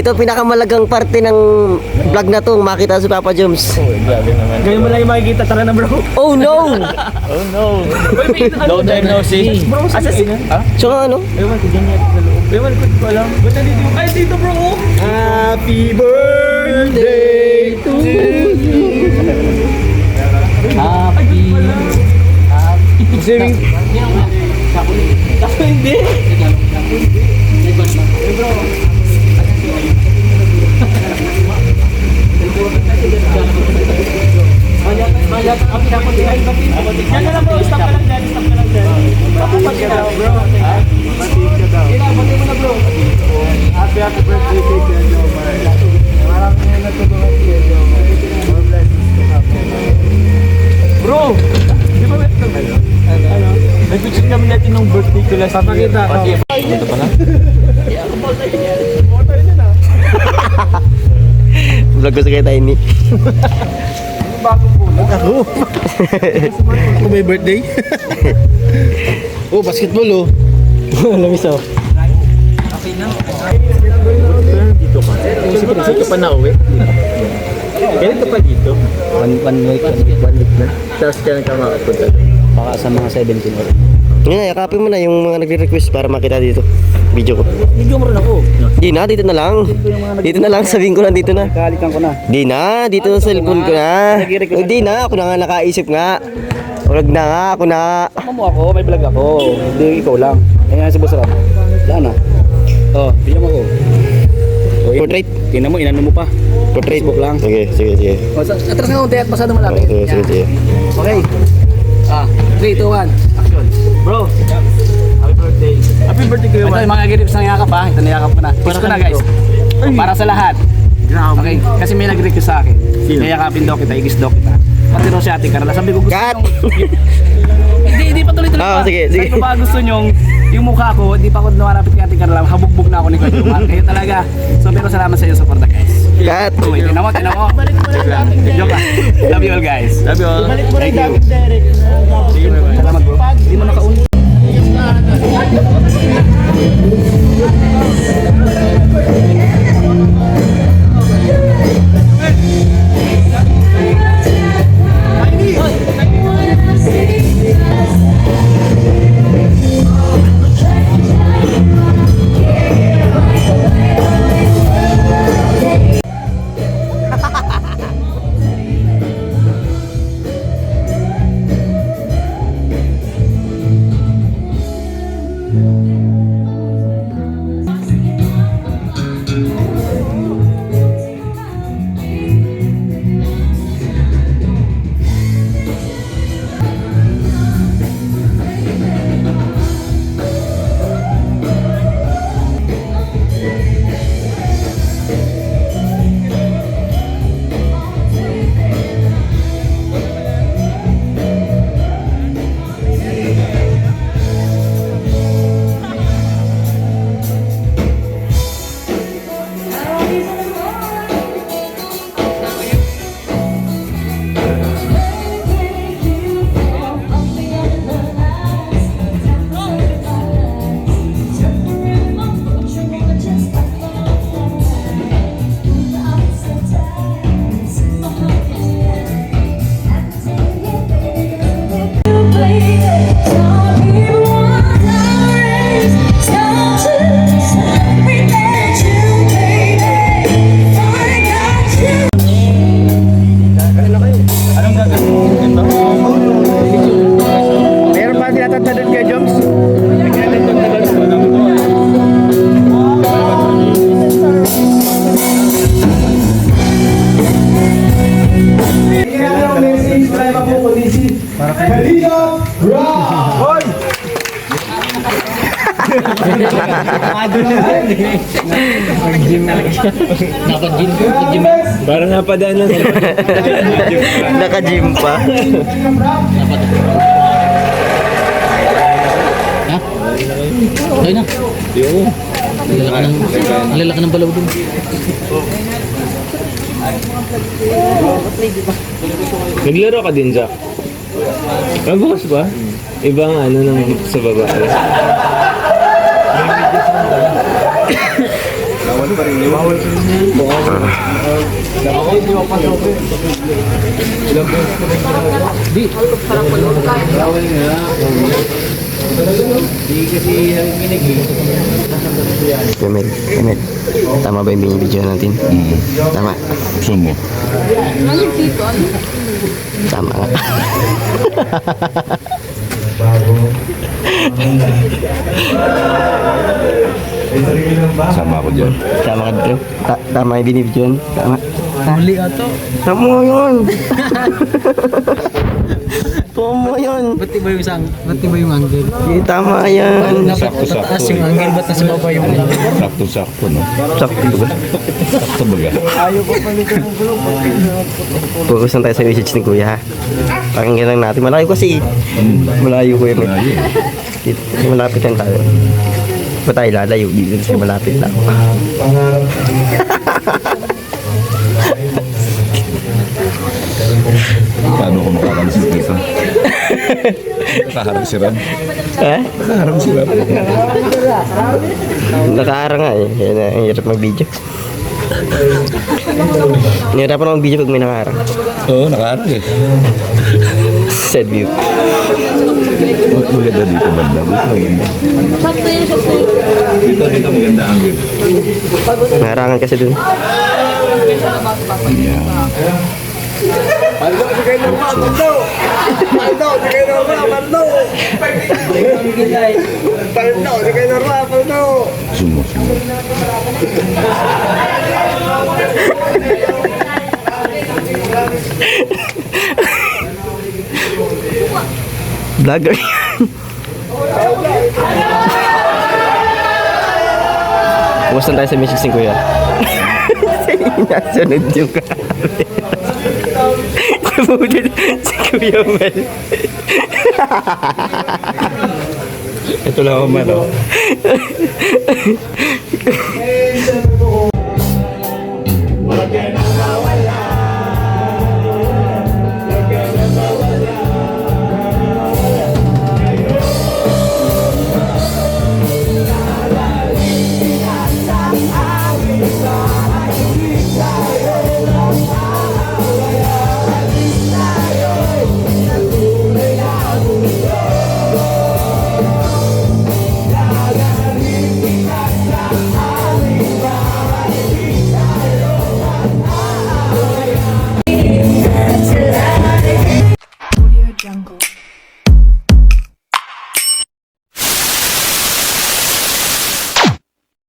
Ito pinakamalagang parte ng vlog na to, makita si Papa Joms. Grabe naman. Ngayon mo lang yung makikita, tara na bro. Oh no! Oh no. Long time no see. Bro, asa si? Ha? Tsaka ano? Ewan ko dyan yan sa loob. Ewan ko alam. Ba't nandito yung... Ay, dito bro! Happy birthday to you! Happy. Happy. Ako hindi. Yan na lang bro, stop ka lang dyan, stop ka lang dyan. Pati ka daw bro. Pati ka daw. Pati mo na bro. Happy birthday kay Kuya Jomar. Maraming nga natulungan kay Jomar. More blessings to happen. Bro! Di ba wait lang kayo? Ano? Nag-picture kami natin nung birthday ko last year. Papakita ko. Dito pala. Vlog ko sa kaya Tiny. Ako. Ako may birthday. Oh, basketball oh. Lamis oh. Dito ka. Sige ka pa na uwi. Kailan ka pa dito? One week na. Tapos kailan ka makapunta? Baka sa mga 17 or. Ngayon, yakapin mo na yung mga nagre-request para makita dito. Video ko. Video mo rin ako. Di na, dito na lang. Dito na lang, sabihin ko na dito na. Kalikan ko na. Di na, dito sa cellphone ko na. Hindi na, ako na nga nakaisip nga. Huwag na nga, ako na. Tama mo ako, may vlog ako. Hindi ikaw lang. Ayan si Boss Ram. Saan na? Oh, bigyan mo ako. Oh, Portrait. Tingnan mo, inano mo pa. Portrait. Facebook lang. Sige, sige, sige. Oh, atras nga konti at masyado malapit. Sige, sige, sige. Okay. 3, 2, 1. Action. Bro. Happy birthday. Happy birthday kayo. Ito yung mga girips ng yakap ha. Ito na yakap ko na. Push ko na guys. Para sa lahat. Okay. Kasi may nag-request sa akin. Yakapin daw kita, igis daw kita. Pati raw si Ate Carla. Sabi ko gusto Cut! Hindi pa tuloy-tuloy pa. Sige, sige. Sabi ko ba gusto nyong yung mukha ko, hindi pa ako namarapit kay Ate Carla. Habugbog na ako ni Kuya Jomar. Kaya talaga. So pero salamat sa iyo sa support guys. Cut! Uy, tinan mo. Joke lang. Joke lang. Love you all guys. Love you all. Thank you. Salamat bro. Hindi mo nakaun. Parang napadaan lang. Naka-gym pa. Ha? Ayun na. Yung. Ang lalaki ng balaw dun. Naglaro ka din, Jack? Bukas ba? Ibang ano nang sa baba. Kemel, Kemel. Tama ba yung binibidyo natin? Tama. Gusto mo? Tama nga. Sama ako dyan. Tama ka dito. Tama yung binibidyo. Tama. Mali ato. Tama yun. Tama yun. Ba't iba yung sang? Ba't iba yung angle? Tama yan. Sakto-sakto. Taas yung angle, ba't nasa baba yung angle? Sakto-sakto, no? Sakto ba? Sakto baga. Focus lang tayo sa message ni Kuya ha. Pakinggan lang natin. Malayo kasi. Malayo Kuya. Malapit lang tayo. Pa tayo lalayo. Dito kasi malapit lang. Paano ko makakalisin dito? Nakaharap si Ram. Ha? Nakaharap si Ram. Nakaara nga eh. Kaya ang hirap mag-video. Nahirapan ako mag-video pag may nakaara. Oo, nakaharap eh. Sad view. Maganda dito banda. Dito maganda ang view. Naharangan kasi dun. Paldo, di kayo normal, Paldo! Paldo, di kayo normal, Paldo! Paldo, di kayo normal, Paldo! Sumo, sumo. Vlogger yan. Kumusta tayo sa message ni Kuya? Nasunod yung camera. Nabutin si Kuya Mel. Ito lang ako man, oh.